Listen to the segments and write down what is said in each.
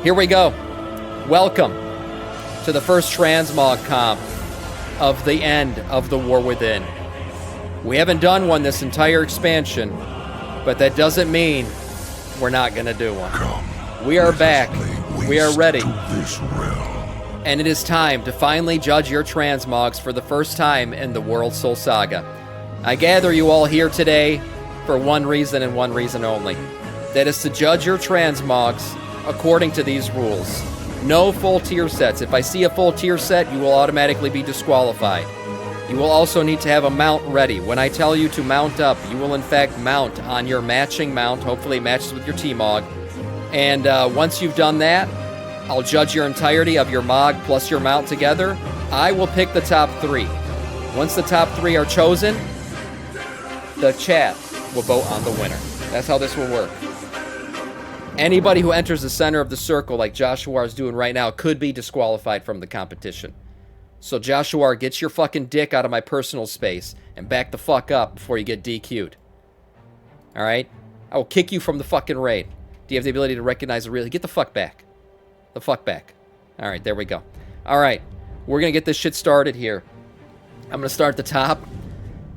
Here we go. Welcome to the first Transmog comp of the end of the War Within. We haven't done one this entire expansion, but that doesn't mean we're not gonna do one. Come, we are back. We are ready. This And it is time to finally judge your transmogs for the first time in the World Soul Saga. I gather you all here today for one reason and one reason only. That is to judge your transmogs according to these rules. No full tier sets. If I see a full tier set, you will automatically be disqualified. You will also need to have a mount ready. When I tell you to mount up, you will in fact mount on your matching mount. Hopefully it matches with your T-Mog. And once you've done that, I'll judge your entirety of your Mog plus your mount together. I will pick the top 3. Once the top 3 are chosen, the chat will vote on the winner. That's how this will work. Anybody who enters the center of the circle like Joshua is doing right now could be disqualified from the competition. So Joshua, get your fucking dick out of my personal space and back the fuck up before you get DQ'd. Alright? I will kick you from the fucking raid. Do you have the ability to recognize the real? Get the fuck back. The fuck back. Alright, there we go. Alright, we're gonna get this shit started here. I'm gonna start at the top,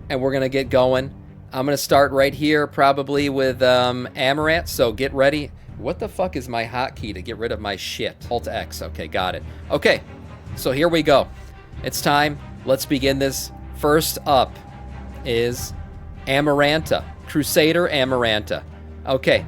and we're gonna get going. I'm gonna start right here, probably with Amaranth, so get ready. What the fuck is my hotkey to get rid of my shit? Alt X. Okay, got it. Okay, so here we go. It's time. Let's begin this. First up is Amaranta. Crusader Amaranta. Okay.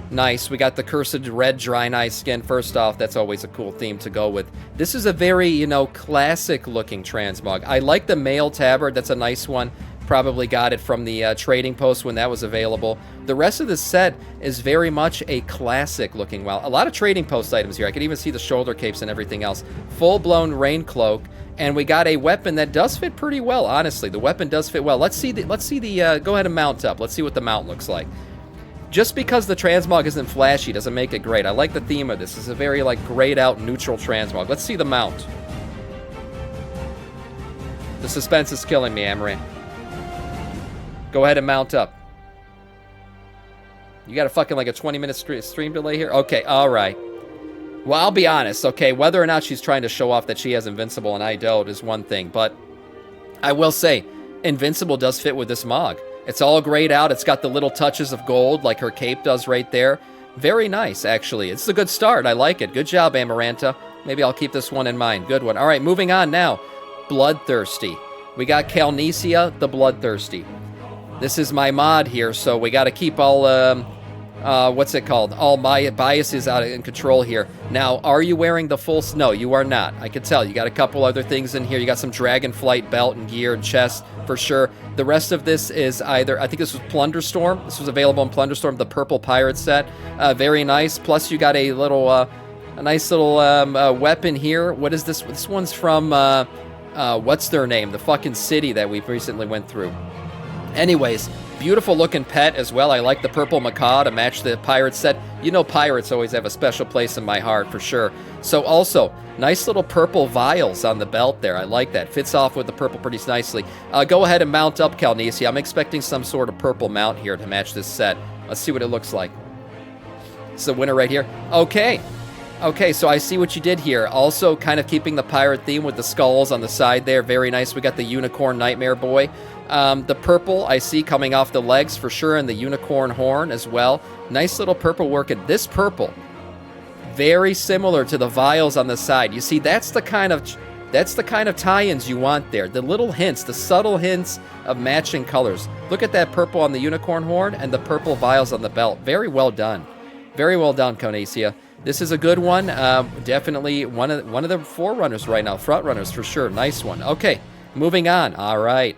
Nice. We got the cursed red Draenei skin. First off, that's always a cool theme to go with. This is a very, classic-looking transmog. I like the male tabard. That's a nice one. Probably got it from the trading post when that was available. The rest of the set is very much a classic looking one. A lot of trading post items here. I can even see the shoulder capes and everything else. Full-blown rain cloak, and we got a weapon that does fit pretty well, honestly. The weapon does fit well. Let's see the go ahead and mount up. Let's see what the mount looks like. Just because the transmog isn't flashy doesn't make it great. I like the theme of this. It's a very grayed out neutral transmog. Let's see the mount. The suspense is killing me, Amaranth. Go ahead and mount up. You got a fucking a 20-minute stream delay here? Okay, alright. Well, I'll be honest, okay? Whether or not she's trying to show off that she has Invincible and I don't is one thing, but I will say, Invincible does fit with this Mog. It's all grayed out. It's got the little touches of gold like her cape does right there. Very nice, actually. It's a good start. I like it. Good job, Amaranta. Maybe I'll keep this one in mind. Good one. Alright, moving on now. Bloodthirsty. We got Calnesia, the Bloodthirsty. This is my mod here, so we got to keep all, what's it called? All my biases out in control here. Now, are you wearing the full... No, you are not. I can tell. You got a couple other things in here. You got some Dragonflight belt and gear and chest, for sure. The rest of this is either... I think this was Plunderstorm. This was available in Plunderstorm, the purple pirate set. Very nice. Plus, you got a little, a nice little weapon here. What is this? This one's from, what's their name? The fucking city that we recently went through. Anyways, beautiful looking pet as well. I like the purple macaw to match the pirate set. You know pirates always have a special place in my heart for sure. So also, nice little purple vials on the belt there. I like that. Fits off with the purple pretty nicely. Go ahead and mount up, Calnesia. I'm expecting some sort of purple mount here to match this set. Let's see what it looks like. It's the winner right here. Okay. Okay, so I see what you did here. Also kind of keeping the pirate theme with the skulls on the side there. Very nice. We got the unicorn nightmare boy. The purple I see coming off the legs for sure, and the unicorn horn as well. Nice little purple work. And this purple, very similar to the vials on the side. You see, that's the kind of tie-ins you want there. The little hints, the subtle hints of matching colors. Look at that purple on the unicorn horn and the purple vials on the belt. Very well done. Very well done, Conacia. This is a good one. Definitely one of the forerunners right now. Front runners for sure. Nice one. Okay, moving on. All right.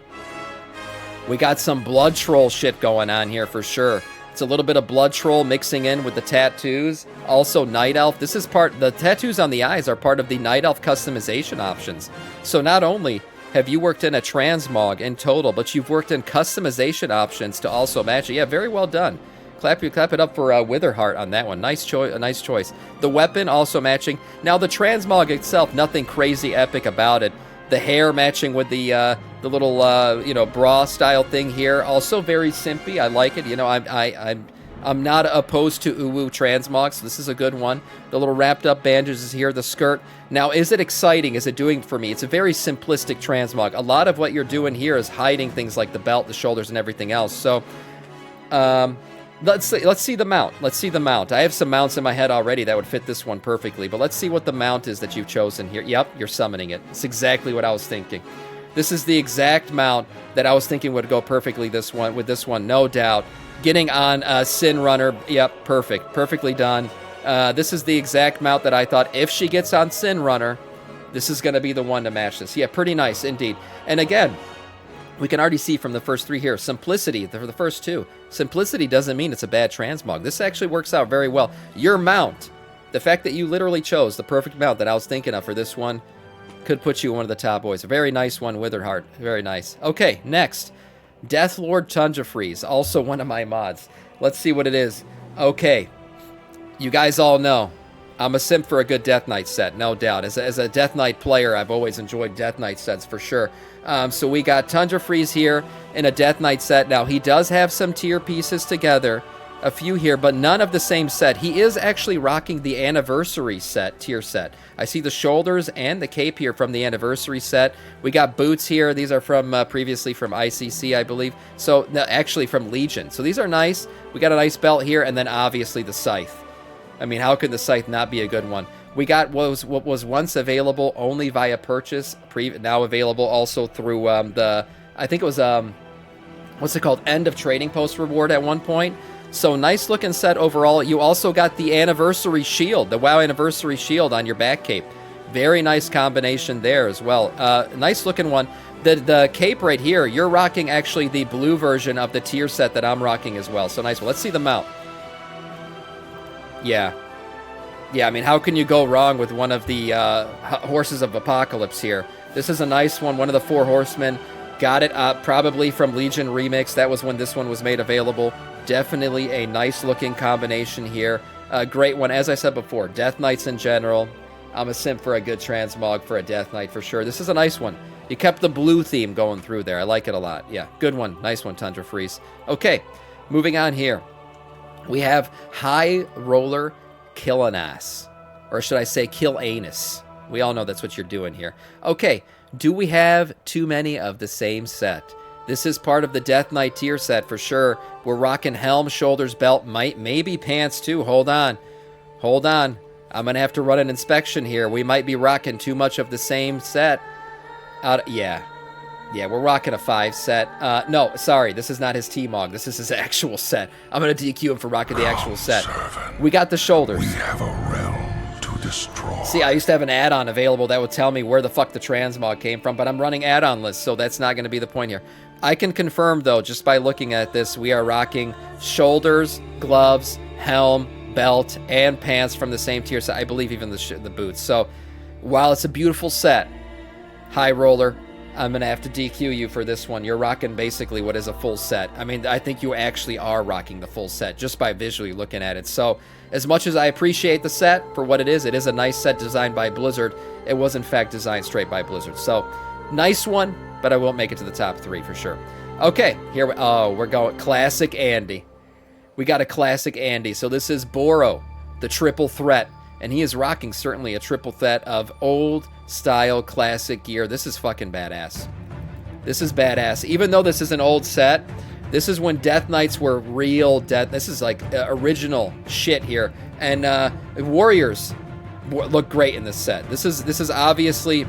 We got some blood troll shit going on here for sure. It's a little bit of blood troll mixing in with the tattoos. Also night elf. This is the tattoos on the eyes are part of the night elf customization options. So not only have you worked in a transmog in total, but you've worked in customization options to also match it. Yeah, very well done. Clap it up for Witherheart on that one. Nice choice. The weapon also matching. Now the transmog itself, nothing crazy epic about it. The hair matching with the little bra style thing here. Also very simpy. I like it. I'm I'm not opposed to Uwu Transmog, so this is a good one. The little wrapped up bandages is here, the skirt. Now, is it exciting? Is it doing for me? It's a very simplistic Transmog. A lot of what you're doing here is hiding things like the belt, the shoulders, and everything else. So, let's see the mount. Let's see the mount. I have some mounts in my head already that would fit this one perfectly, but let's see what the mount is that you've chosen here. Yep, you're summoning it. It's exactly what I was thinking. This is the exact mount that I was thinking would go perfectly with this one, no doubt. Getting on Sin Runner, yep, perfect. Perfectly done. This is the exact mount that I thought if she gets on Sin Runner, this is going to be the one to match this. Yeah, pretty nice indeed. And again, we can already see from the first three here, Simplicity, for the first two. Simplicity doesn't mean it's a bad Transmog. This actually works out very well. Your mount, the fact that you literally chose the perfect mount that I was thinking of for this one, could put you one of the top boys. A very nice one, Witherheart. Very nice. Okay, next. Deathlord Tundra Freeze, also one of my mods. Let's see what it is. Okay, you guys all know I'm a simp for a good Death Knight set, no doubt. As a Death Knight player, I've always enjoyed Death Knight sets for sure. So we got Tundra Freeze here in a Death Knight set. Now, he does have some tier pieces together, a few here, but none of the same set. He is actually rocking the Anniversary set, tier set. I see the shoulders and the cape here from the Anniversary set. We got boots here. These are from previously from ICC, I believe. So, no, actually from Legion. So these are nice. We got a nice belt here, and then obviously the scythe. I mean, how could the scythe not be a good one? We got what was once available only via purchase, now available also through I think it was, what's it called? End of Trading Post reward at one point. So nice looking set overall. You also got the Anniversary Shield, the WoW Anniversary Shield on your back cape. Very nice combination there as well. Nice looking one. The cape right here, you're rocking actually the blue version of the tier set that I'm rocking as well. So nice one. Let's see the mount. Yeah. Yeah, I mean, how can you go wrong with one of the Horses of Apocalypse here? This is a nice one, one of the 4 horsemen. Got it probably from Legion Remix. That was when this one was made available. Definitely a nice looking combination here. A great one, as I said before, Death Knights in general. I'm a simp for a good Transmog for a Death Knight for sure. This is a nice one. You kept the blue theme going through there. I like it a lot. Yeah, good one. Nice one, Tundra Freeze. Okay, moving on here. We have High Roller Killanas. Or should I say Killanus? We all know that's what you're doing here. Okay, do we have too many of the same set? This is part of the Death Knight tier set for sure. We're rocking helm, shoulders, belt, maybe pants too. Hold on. Hold on. I'm going to have to run an inspection here. We might be rocking too much of the same set. Yeah. Yeah, we're rocking a 5 set. No, sorry. This is not his T-Mog. This is his actual set. I'm going to DQ him for rocking the actual set. Servant, we got the shoulders. we have a realm to destroy. See, I used to have an add-on available that would tell me where the fuck the Transmog came from, but I'm running add-on lists, so that's not going to be the point here. I can confirm, though, just by looking at this, we are rocking shoulders, gloves, helm, belt, and pants from the same tier set. I believe even the boots. So, while it's a beautiful set, High Roller, I'm going to have to DQ you for this one. You're rocking basically what is a full set. I mean, I think you actually are rocking the full set just by visually looking at it. So, as much as I appreciate the set for what it is a nice set designed by Blizzard. It was, in fact, designed straight by Blizzard. So, nice one, but I won't make it to the top 3 for sure. Okay, here we're going classic Andy. We got a classic Andy. So this is Boro, the triple threat, and he is rocking certainly a triple threat of old style classic gear. This is fucking badass. This is badass. Even though this is an old set, this is when Death Knights were real death. This is like original shit here, and warriors look great in this set. This is obviously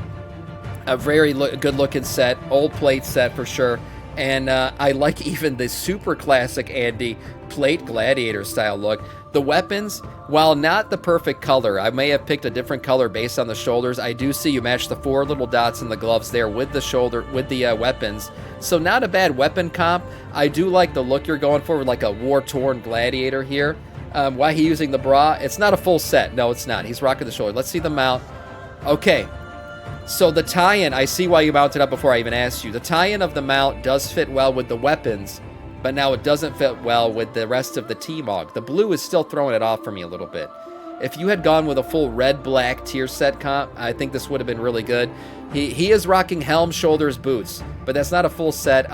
a very good looking set, old plate set for sure. And I like even the super classic Andy plate gladiator style look. The weapons, while not the perfect color, I may have picked a different color based on the shoulders. I do see you match the 4 little dots in the gloves there with the weapons. So not a bad weapon comp. I do like the look you're going for with like a war-torn gladiator here. Why he using the bra? It's not a full set. No, it's not. He's rocking the shoulder. Let's see the mount. Okay. So the tie-in, I see why you mounted up before I even asked you. The tie-in of the mount does fit well with the weapons, but now it doesn't fit well with the rest of the T-Mog. The blue is still throwing it off for me a little bit. If you had gone with a full red-black tier set comp, I think this would have been really good. He is rocking helm, shoulders, boots, but that's not a full set.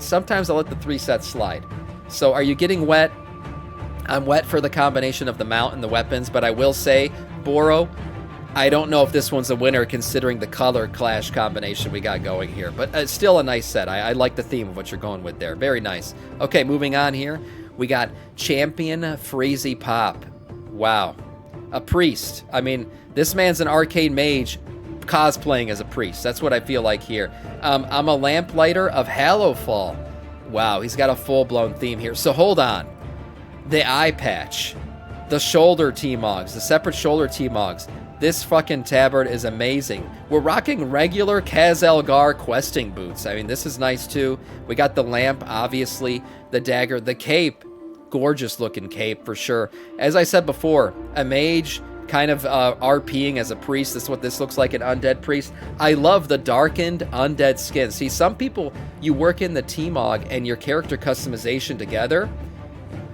Sometimes I'll let the 3 sets slide. So are you getting wet? I'm wet for the combination of the mount and the weapons, but I will say, Boro, I don't know if this one's a winner considering the color clash combination we got going here. But it's still a nice set. I like the theme of what you're going with there. Very nice. Okay, moving on here. We got Champion Freezy Pop. Wow. A priest. I mean, this man's an arcade mage cosplaying as a priest. That's what I feel like here. I'm a lamplighter of Hallowfall. Wow, he's got a full-blown theme here. So hold on. The eye patch, the shoulder T-Mogs, the separate shoulder T-Mogs. This fucking tabard is amazing. We're rocking regular Kaz-Elgar questing boots. I mean, this is nice too. We got the lamp, obviously, the dagger, the cape. Gorgeous looking cape for sure. As I said before, a mage kind of RPing as a priest. This is what this looks like, an undead priest. I love the darkened undead skin. See, some people, you work in the T-Mog and your character customization together.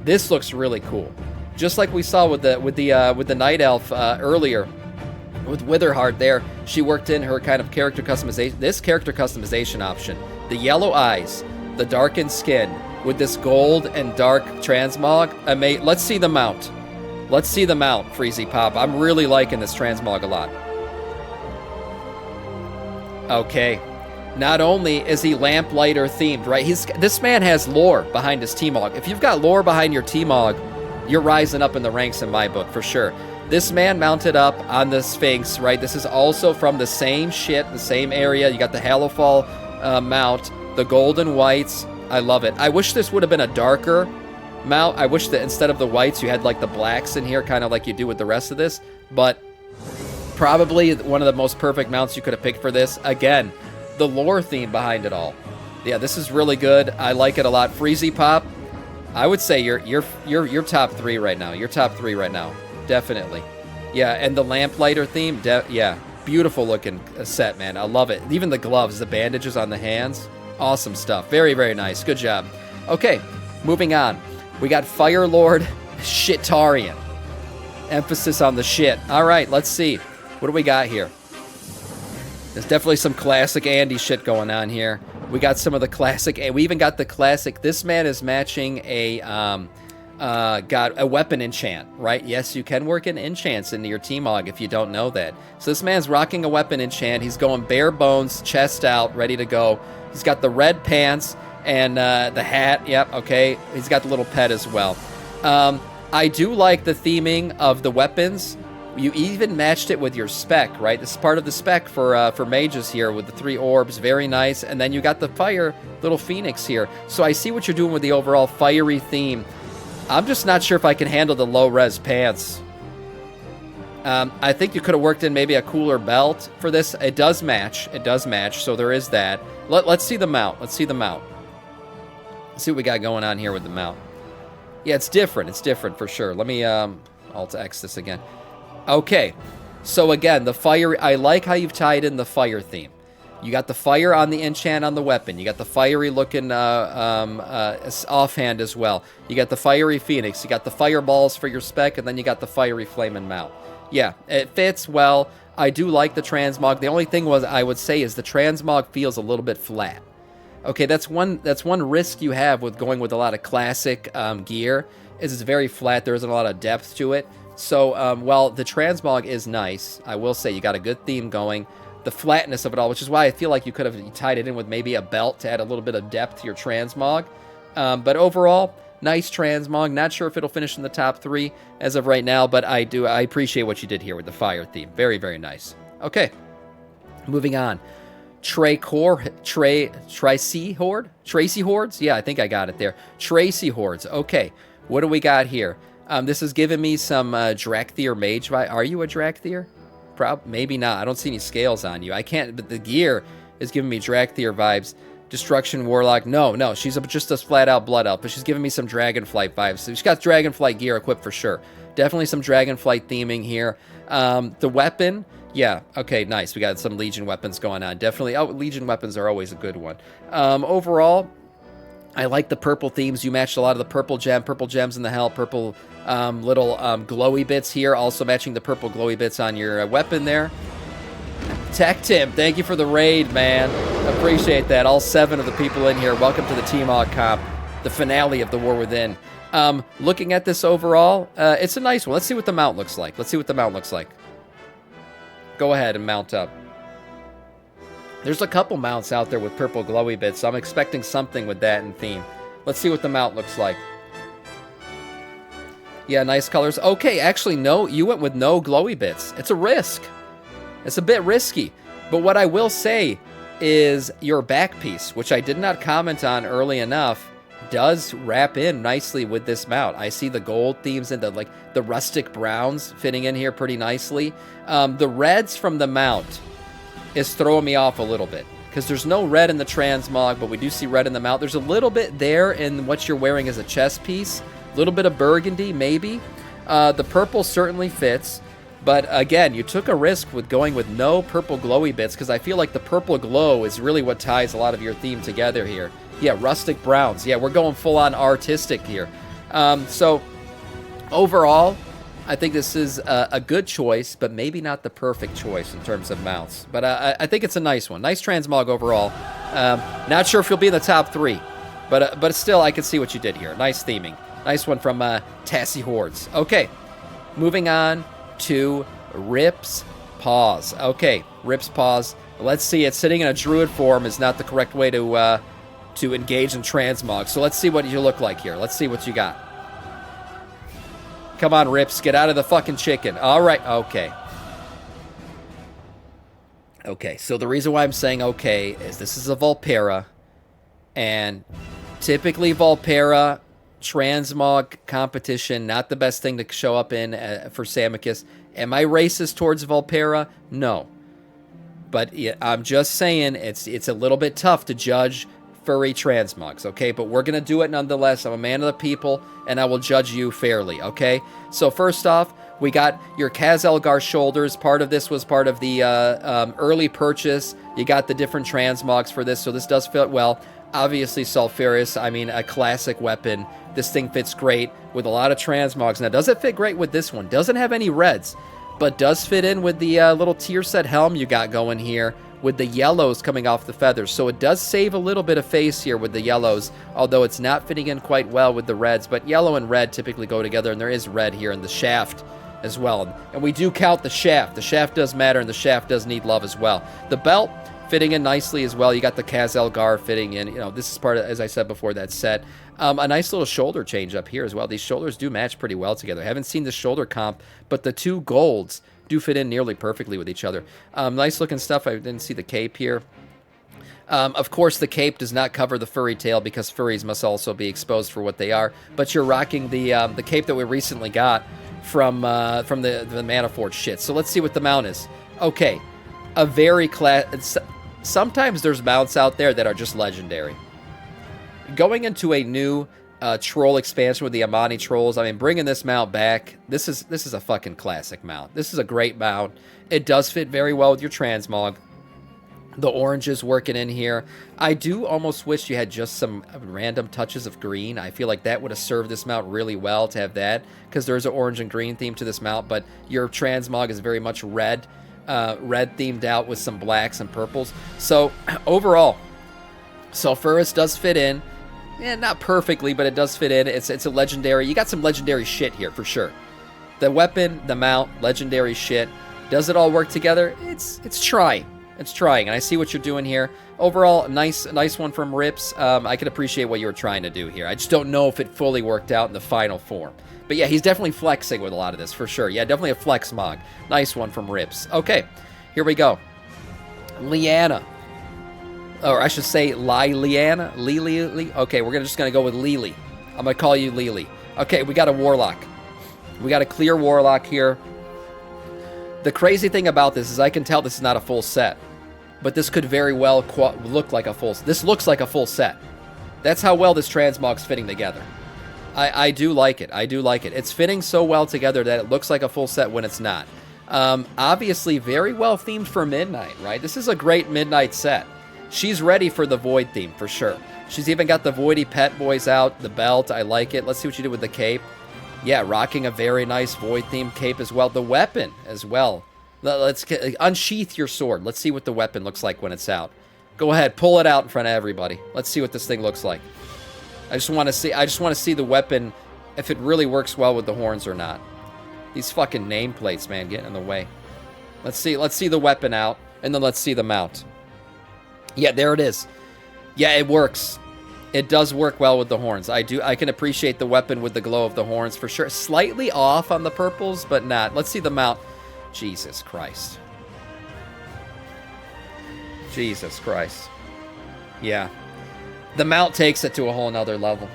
This looks really cool, just like we saw with the night elf earlier, with Witherheart. There, she worked in her kind of character customization. This character customization option, the yellow eyes, the darkened skin, with this gold and dark transmog. Let's see the mount. Let's see the mount, Freezy Pop. I'm really liking this transmog a lot. Okay. Not only is he lamplighter themed, right? This man has lore behind his T-Mog. If you've got lore behind your T-Mog, you're rising up in the ranks in my book for sure. This man mounted up on the Sphinx, right? This is also from the same shit, the same area. You got the Hallowfall mount, the golden whites. I love it. I wish this would have been a darker mount. I wish that instead of the whites, you had like the blacks in here, kind of like you do with the rest of this. But probably one of the most perfect mounts you could have picked for this. Again, the lore theme behind it all. Yeah, this is really good. I like it a lot. Freezy Pop, I would say you're top 3 right now. You're top 3 right now, definitely. Yeah, and the lamplighter theme, yeah, beautiful looking set, man. I love it. Even the gloves, the bandages on the hands, awesome stuff. Very, very nice. Good job. Okay, moving on. We got Fire Lord Shitarian. Emphasis on the shit. All right, let's see. What do we got here? There's definitely some classic Andy shit going on here. We got some of the classic, and we even got the classic. This man is matching a weapon enchant, right? Yes, you can work in enchants into your T-Mog if you don't know that. So this man's rocking a weapon enchant. He's going bare bones, chest out, ready to go. He's got the red pants and the hat. Yep, okay. He's got the little pet as well. I do like the theming of the weapons. You even matched it with your spec, right? This is part of the spec for mages here with the 3 orbs. Very nice. And then you got the fire little phoenix here. So I see what you're doing with the overall fiery theme. I'm just not sure if I can handle the low-res pants. I think you could have worked in maybe a cooler belt for this. It does match. It does match, so there is that. Let's see the mount. Let's see the mount. Let's see what we got going on here with the mount. Yeah, it's different. It's different for sure. Let me Alt-X this again. Okay, so again, the fire, I like how you've tied in the fire theme. You got the fire on the enchant on the weapon. You got the fiery looking offhand as well. You got the fiery phoenix. You got the fireballs for your spec, and then you got the fiery flaming mount. Yeah, it fits well. I do like the transmog. The only thing I would say is the transmog feels a little bit flat. Okay, that's one risk you have with going with a lot of classic gear, is it's very flat. There isn't a lot of depth to it. So, while the transmog is nice, I will say you got a good theme going. The flatness of it all, which is why I feel like you could have tied it in with maybe a belt to add a little bit of depth to your transmog. But overall, nice transmog. Not sure if it'll finish in the top 3 as of right now, but I appreciate what you did here with the fire theme. Very, very nice. Okay, moving on. Tracy Hordes? Yeah, I think I got it there. Tracy Hordes. Okay, what do we got here? This is giving me some Drakthir mage vibe. Are you a Drakthir? Maybe not. I don't see any scales on you. I can't, but the gear is giving me Drakthir vibes. Destruction Warlock. No, she's just a flat-out Blood Elf, but she's giving me some Dragonflight vibes. So she's got Dragonflight gear equipped for sure. Definitely some Dragonflight theming here. The weapon, yeah, okay, nice. We got some Legion weapons going on. Definitely, Legion weapons are always a good one. Overall, I like the purple themes. You matched a lot of the purple gems in the hell, purple little glowy bits here, also matching the purple glowy bits on your weapon there. Tech Tim, thank you for the raid, man. Appreciate that. All 7 of the people in here. Welcome to the T-Mog comp, the finale of the War Within. Looking at this overall, it's a nice one. Let's see what the mount looks like. Let's see what the mount looks like. Go ahead and mount up. There's a couple mounts out there with purple glowy bits, so I'm expecting something with that in theme. Let's see what the mount looks like. Yeah, nice colors. Okay, actually, no, you went with no glowy bits. It's a risk. It's a bit risky. But what I will say is your back piece, which I did not comment on early enough, does wrap in nicely with this mount. I see the gold themes and the rustic browns fitting in here pretty nicely. The reds from the mount is throwing me off a little bit because there's no red in the transmog, but we do see red in the mount. There's a little bit there in what you're wearing as a chest piece. A little bit of burgundy, maybe. The purple certainly fits. But again, you took a risk with going with no purple glowy bits because I feel like the purple glow is really what ties a lot of your theme together here. Yeah, rustic browns. Yeah, we're going full-on artistic here. So overall, I think this is a good choice, but maybe not the perfect choice in terms of mounts. But I think it's a nice one. Nice transmog overall. Not sure if you'll be in the top 3, but still, I can see what you did here. Nice theming. Nice one from Tassie Hordes. Okay, moving on to Rip's Paws. Okay, Rip's Paws. Let's see. It's sitting in a druid form is not the correct way to engage in transmog. So let's see what you look like here. Let's see what you got. Come on, Rips. Get out of the fucking chicken. All right. Okay. Okay, so the reason why I'm saying okay is this is a Vulpera. And typically Vulpera transmog competition, not the best thing to show up in for Samiccus. Am I racist towards Vulpera? No. But I'm just saying it's a little bit tough to judge furry transmogs, okay? But we're going to do it nonetheless. I'm a man of the people, and I will judge you fairly, okay? So first off, we got your Kaz-Elgar shoulders. Part of this was part of the early purchase. You got the different transmogs for this, so this does fit well. Obviously, Sulfuris, I mean, a classic weapon. This thing fits great with a lot of transmogs. Now, does it fit great with this one? Doesn't have any reds, but does fit in with the little tier set helm you got going here with the yellows coming off the feathers. So it does save a little bit of face here with the yellows, although it's not fitting in quite well with the reds. But yellow and red typically go together, and there is red here in the shaft as well. And we do count the shaft. The shaft does matter, and the shaft does need love as well. The belt fitting in nicely as well. You got the Kaz-Elgar fitting in. You know, this is part of, as I said before, that set. A nice little shoulder change up here as well. These shoulders do match pretty well together. I haven't seen the shoulder comp, but the two golds do fit in nearly perfectly with each other. Nice looking stuff. I didn't see the cape here. Of course, the cape does not cover the furry tail because furries must also be exposed for what they are. But you're rocking the cape that we recently got from the Maniforge shit. So let's see what the mount is. Okay, a very sometimes there's mounts out there that are just legendary. Going into a new troll expansion with the Amani trolls, I mean, bringing this mount back, this is a fucking classic mount. This is a great mount. It does fit very well with your transmog. The orange is working in here. I do almost wish you had just some random touches of green. I feel like that would have served this mount really well to have that, because there's an orange and green theme to this mount, but your transmog is very much red themed out with some blacks and purples. So overall, Sulfuris does fit in. Yeah, not perfectly, but it does fit in. It's a legendary. You got some legendary shit here for sure. The weapon, the mount, legendary shit. Does it all work together? It's trying. It's trying, and I see what you're doing here. Overall, nice one from Rips. I can appreciate what you were trying to do here. I just don't know if it fully worked out in the final form. But yeah, he's definitely flexing with a lot of this, for sure. Yeah, definitely a flex mog. Nice one from Rips. Okay, here we go. Liana. Or I should say Liana. Lily. Okay, we're just going to go with Lily. I'm going to call you Lily. Okay, we got a warlock. We got a clear warlock here. The crazy thing about this is I can tell this is not a full set. But this could very well look like a full set. This looks like a full set. That's how well this transmog's fitting together. I do like it. I do like it. It's fitting so well together that it looks like a full set when it's not. Obviously, very well themed for midnight, right? This is a great midnight set. She's ready for the Void theme, for sure. She's even got the Voidy Pet Boys out, the belt. I like it. Let's see what you did with the cape. Yeah, rocking a very nice Void-themed cape as well. The weapon as well. Let's unsheath your sword. Let's see what the weapon looks like when it's out. Go ahead, pull it out in front of everybody. Let's see what this thing looks like. I just want to see the weapon if it really works well with the horns or not. These fucking nameplates, man, getting in the way. Let's see the weapon out, and then let's see the mount. Yeah, there it is. Yeah, it works. It does work well with the horns. I can appreciate the weapon with the glow of the horns for sure. Slightly off on the purples, but not. Let's see the mount. Jesus Christ. Jesus Christ. Yeah. The mount takes it to a whole nother level.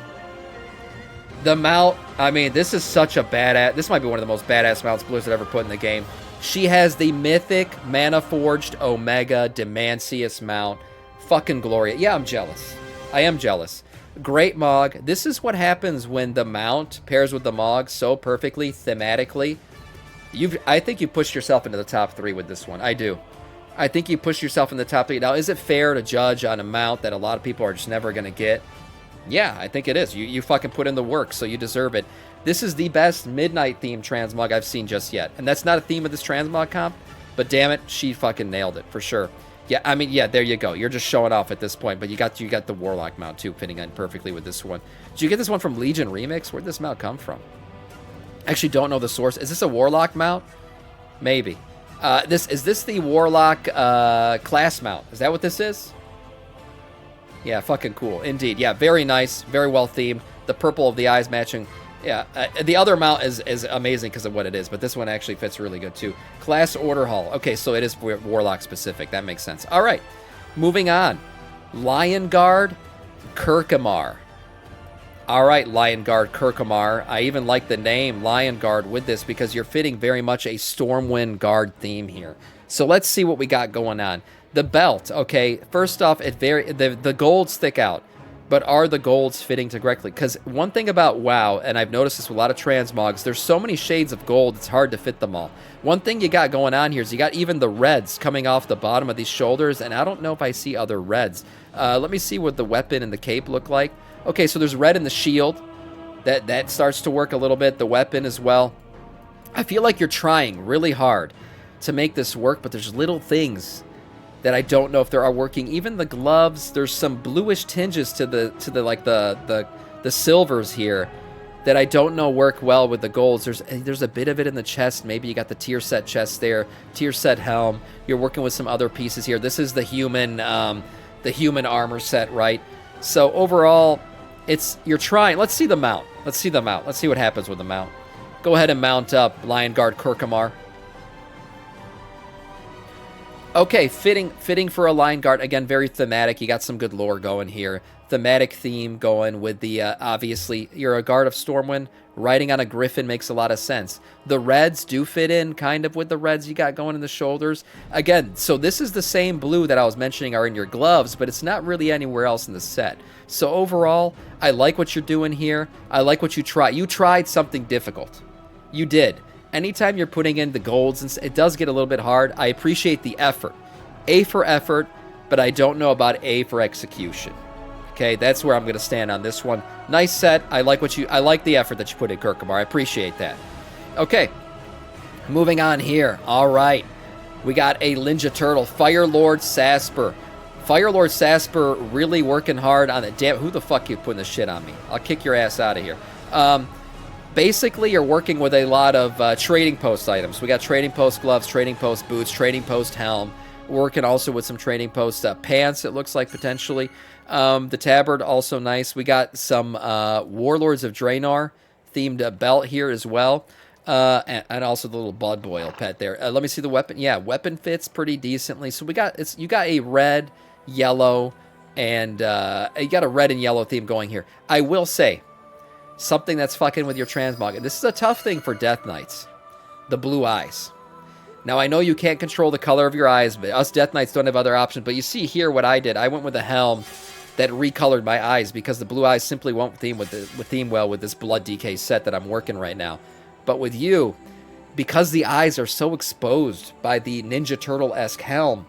The mount, I mean, this is such a badass. This might be one of the most badass mounts Blizzard ever put in the game. She has the mythic Mana Forged Omega Demancius mount. Fucking glorious. Yeah, I'm jealous. I am jealous. Great Mog. This is what happens when the mount pairs with the Mog so perfectly, thematically. I think you pushed yourself into the top 3 with this one. I do. I think you pushed yourself in the top 3. Now, is it fair to judge on a mount that a lot of people are just never going to get? Yeah, I think it is. You fucking put in the work, so you deserve it. This is the best midnight-themed transmog I've seen just yet. And that's not a theme of this transmog comp, but damn it, she fucking nailed it, for sure. Yeah, I mean, yeah, there you go. You're just showing off at this point, but you got the warlock mount, too, fitting in perfectly with this one. Did you get this one from Legion Remix? Where'd this mount come from? I actually don't know the source. Is this a warlock mount? Maybe. Is this the warlock class mount? Is that what this is? Yeah, fucking cool. Indeed. Yeah, very nice. Very well themed. The purple of the eyes matching. Yeah, the other mount is amazing because of what it is, but this one actually fits really good too. Class Order Hall. Okay, so it is Warlock specific. That makes sense. All right, moving on. Lion Guard Kirkamar. All right, Lion Guard Kirkamar. I even like the name Lion Guard with this because you're fitting very much a Stormwind Guard theme here. So let's see what we got going on. The belt, okay, first off, the golds stick out, but are the golds fitting correctly? Because one thing about WoW, and I've noticed this with a lot of transmogs, there's so many shades of gold, it's hard to fit them all. One thing you got going on here is you got even the reds coming off the bottom of these shoulders, and I don't know if I see other reds. Let me see what the weapon and the cape look like. Okay, so there's red in the shield. That starts to work a little bit. The weapon as well. I feel like you're trying really hard to make this work, but there's little things that I don't know if they are working. Even the gloves, there's some bluish tinges to the silvers here that I don't know work well with the golds. There's a bit of it in the chest. Maybe you got the tier set chest there, tier set helm. You're working with some other pieces here. This is the human armor set, right? So overall, you're trying. Let's see the mount. Let's see what happens with the mount. Go ahead and mount up Lion Guard Kirkamar. Okay, fitting for a Lion Guard. Again, very thematic. You got some good lore going here. Thematic theme going with the, obviously, you're a Guard of Stormwind. Riding on a griffin makes a lot of sense. The reds do fit in kind of with the reds you got going in the shoulders. Again, so this is the same blue that I was mentioning are in your gloves, but it's not really anywhere else in the set. So overall, I like what you're doing here. I like what you tried. You tried something difficult. You did. Anytime you're putting in the golds, it does get a little bit hard. I appreciate the effort. A for effort, but I don't know about A for execution. Okay, that's where I'm going to stand on this one. Nice set. I like the effort that you put in, Kirkamar. I appreciate that. Okay, moving on here. All right, we got a Ninja Turtle, Firelord Sasper. Firelord Sasper really working hard on it. Damn, who the fuck you putting this shit on me? I'll kick your ass out of here. Basically, you're working with a lot of trading post items. We got trading post gloves, trading post boots, trading post helm. Working also with some trading post pants, it looks like, potentially. The tabard, also nice. We got some Warlords of Draenor themed belt here as well. And also the little Blood Boil pet there. Let me see the weapon. Yeah, weapon fits pretty decently. So you got a red, yellow, and you got a red and yellow theme going here. I will say, something that's fucking with your transmog. And this is a tough thing for Death Knights. The blue eyes. Now, I know you can't control the color of your eyes, but us Death Knights don't have other options. But you see here what I did. I went with a helm that recolored my eyes because the blue eyes simply won't theme well with this Blood DK set that I'm working right now. But with you, because the eyes are so exposed by the Ninja Turtle-esque helm,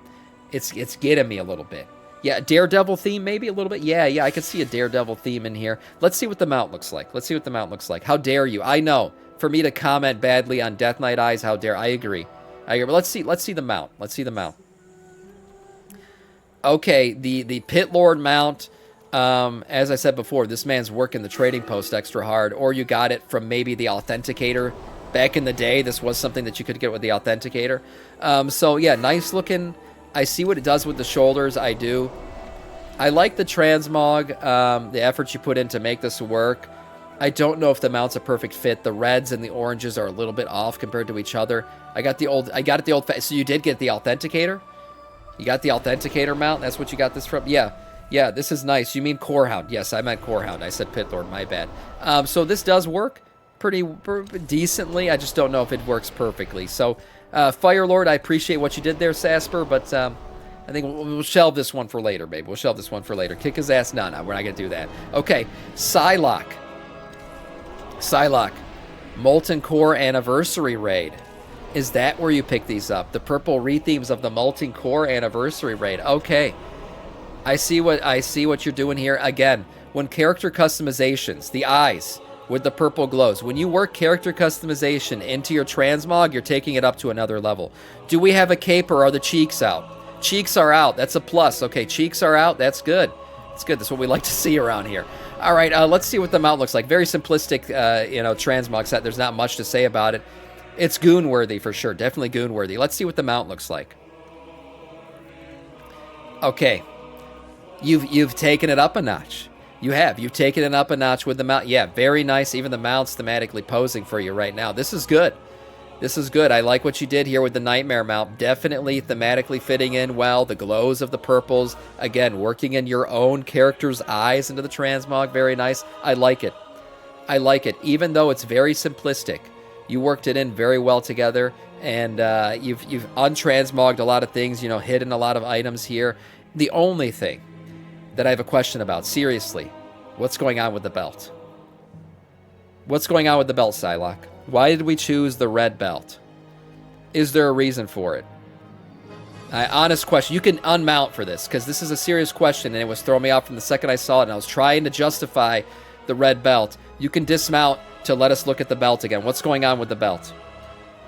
it's getting me a little bit. Yeah, Daredevil theme maybe a little bit. Yeah, I can see a Daredevil theme in here. Let's see what the mount looks like. How dare you? I know. For me to comment badly on Death Knight eyes, how dare I agree. But let's see the mount. Okay, the Pit Lord mount. As I said before, this man's working the trading post extra hard, or you got it from maybe the authenticator. Back in the day, this was something that you could get with the authenticator. So yeah, nice looking. I see what it does with the shoulders. I do. I like the transmog, the effort you put in to make this work. I don't know if the mount's a perfect fit. The reds and the oranges are a little bit off compared to each other. I got it the old. So you did get the authenticator? You got the authenticator mount? That's what you got this from? Yeah. Yeah, this is nice. You mean Corehound. Yes, I meant Corehound. I said Pitlord, my bad. So this does work pretty decently. I just don't know if it works perfectly. So, Firelord, I appreciate what you did there, Sasper, but I think we'll shelve this one for later, babe. We'll shelve this one for later. Kick his ass. No, we're not going to do that. Okay, Psylocke. Psylocke. Molten Core Anniversary Raid. Is that where you pick these up? The purple rethemes of the Molten Core Anniversary Raid. Okay. I see what you're doing here. Again, when character customizations, the eyes with the purple glows, when you work character customization into your transmog, you're taking it up to another level. Do we have a cape or are the cheeks out? Cheeks are out. That's a plus. Okay, cheeks are out. That's good. That's good. That's what we like to see around here. All right, let's see what the mount looks like. Very simplistic, transmog set. There's not much to say about it. It's goon-worthy for sure. Definitely goon-worthy. Let's see what the mount looks like. Okay. You've taken it up a notch. You've taken it up a notch with the mount. Yeah, very nice. Even the mount's thematically posing for you right now. This is good. This is good. I like what you did here with the Nightmare mount. Definitely thematically fitting in well. The glows of the purples. Again, working in your own character's eyes into the transmog. Very nice. I like it. I like it. Even though it's very simplistic, you worked it in very well together. And you've untransmogged a lot of things, hidden a lot of items here. The only thing that I have a question about, seriously, what's going on with the belt? What's going on with the belt, Psylocke? Why did we choose the red belt? Is there a reason for it? Honest question. You can unmount for this, because this is a serious question, and it was throwing me off from the second I saw it, and I was trying to justify the red belt. You can dismount to let us look at the belt again. What's going on with the belt?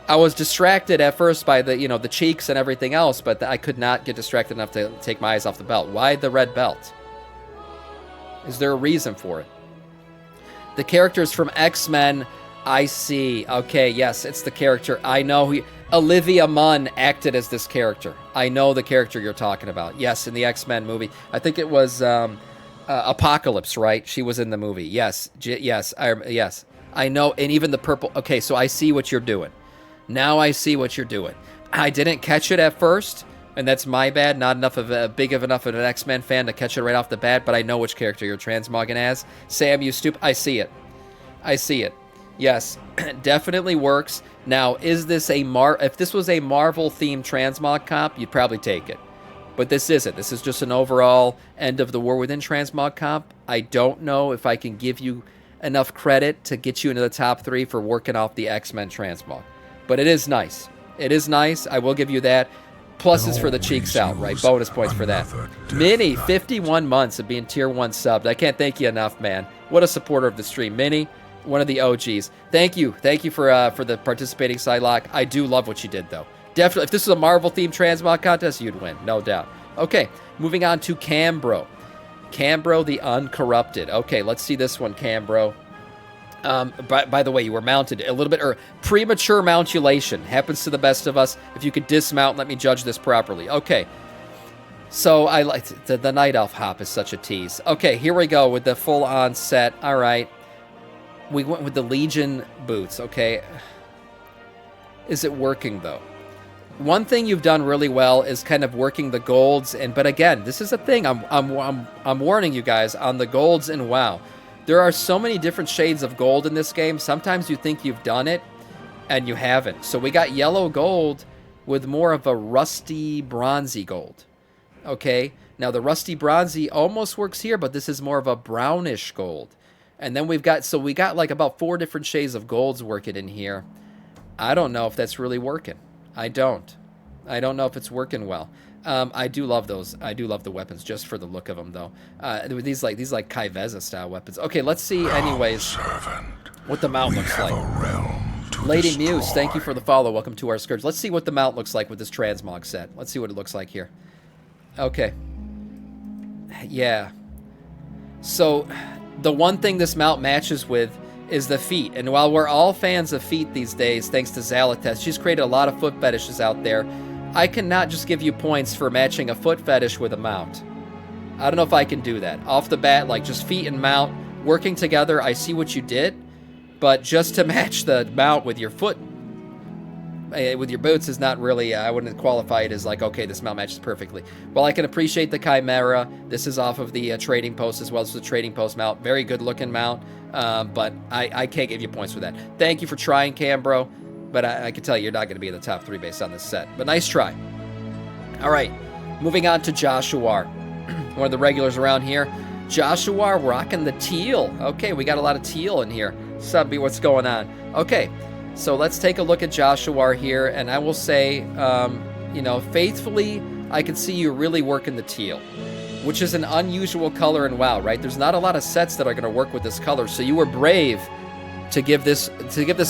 I was distracted at first by the cheeks and everything else, but I could not get distracted enough to take my eyes off the belt. Why the red belt? Is there a reason for it? The characters from X-Men, I see. Okay, yes, it's the character. I know Olivia Munn acted as this character. I know the character you're talking about. Yes, in the X-Men movie. I think it was Apocalypse, right? She was in the movie. Yes, yes. I know, and even the purple. Okay, so I see what you're doing. Now I see what you're doing. I didn't catch it at first, and that's my bad. Not enough of enough of an X-Men fan to catch it right off the bat, but I know which character you're transmogging as. Sam, you stupid. I see it. I see it. Yes, definitely works. Now, is this if this was a Marvel-themed transmog comp, you'd probably take it. But this isn't. This is just an overall End of the War Within transmog comp. I don't know if I can give you enough credit to get you into the top 3 for working off the X-Men transmog. But it is nice. It is nice. I will give you that. Pluses for the cheeks out, right? Bonus points for that. Minnie, 51 months of being tier 1 subbed. I can't thank you enough, man. What a supporter of the stream. Minnie, one of the OGs. Thank you. Thank you for the participating Psylocke. I do love what you did, though. Definitely, if this was a Marvel-themed transmog contest, you'd win. No doubt. Okay, moving on to Cambro. Cambro the Uncorrupted. Okay, let's see this one, Cambro. By the way, you were mounted a little bit, or premature mountulation happens to the best of us. If you could dismount, let me judge this properly. Okay, so I like the Night Elf hop is such a tease. Okay, here we go with the full-on set. All right, we went with the Legion boots. Okay, is it working though? One thing you've done really well is kind of working the golds, but again, this is a thing. I'm warning you guys on the golds in WoW. There are so many different shades of gold in this game. Sometimes you think you've done it, and you haven't. So we got yellow gold with more of a rusty, bronzy gold. Okay? Now, the rusty, bronzy almost works here, but this is more of a brownish gold. And then we got like about 4 different shades of golds working in here. I don't know if that's really working. I don't know if it's working well. I do love those. I do love the weapons just for the look of them, though. These like Kaiveza style weapons. Okay, let's see. Anyways, what the mount looks like. Lady Muse, thank you for the follow. Welcome to our Scourge. Let's see what the mount looks like with this transmog set. Let's see what it looks like here. Okay. Yeah. So the one thing this mount matches with is the feet. And while we're all fans of feet these days, thanks to Zalates, she's created a lot of foot fetishes out there. I cannot just give you points for matching a foot fetish with a mount. I don't know if I can do that. Off the bat, like just feet and mount working together, I see what you did. But just to match the mount with your foot, with your boots is not really, I wouldn't qualify it as like, okay, this mount matches perfectly. Well, I can appreciate the Chimera. This is off of the trading post as well as the trading post mount. Very good looking mount, but I can't give you points for that. Thank you for trying, Cambro, but I can tell you you're not going to be in the top 3 based on this set. But nice try. All right, moving on to Joshua, one of the regulars around here. Joshua rocking the teal. Okay, we got a lot of teal in here. Subby, what's going on? Okay. So let's take a look at Joshua here, and I will say, you know, faithfully, I can see you really working the teal, which is an unusual color in WoW, right? There's not a lot of sets that are going to work with this color, so you were brave to give this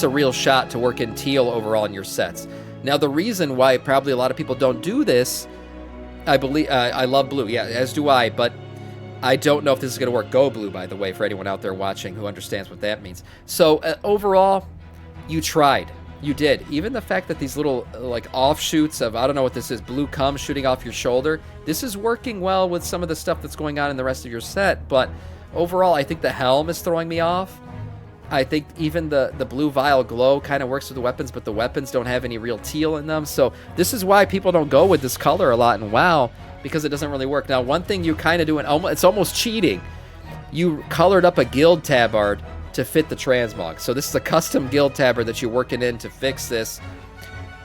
a real shot to work in teal overall in your sets. Now, the reason why probably a lot of people don't do this, I believe, I love blue, yeah, as do I, but I don't know if this is going to work. Go blue, by the way, for anyone out there watching who understands what that means. So overall, you tried. You did. Even the fact that these little like offshoots of, I don't know what this is, blue cum shooting off your shoulder, this is working well with some of the stuff that's going on in the rest of your set. But overall, I think the helm is throwing me off. I think even the blue vial glow kind of works with the weapons, but the weapons don't have any real teal in them. So this is why people don't go with this color a lot in WoW, because it doesn't really work. Now, one thing you kind of do, and it's almost cheating, you colored up a guild tabard to fit the transmog. So this is a custom guild tabard that you're working in to fix this.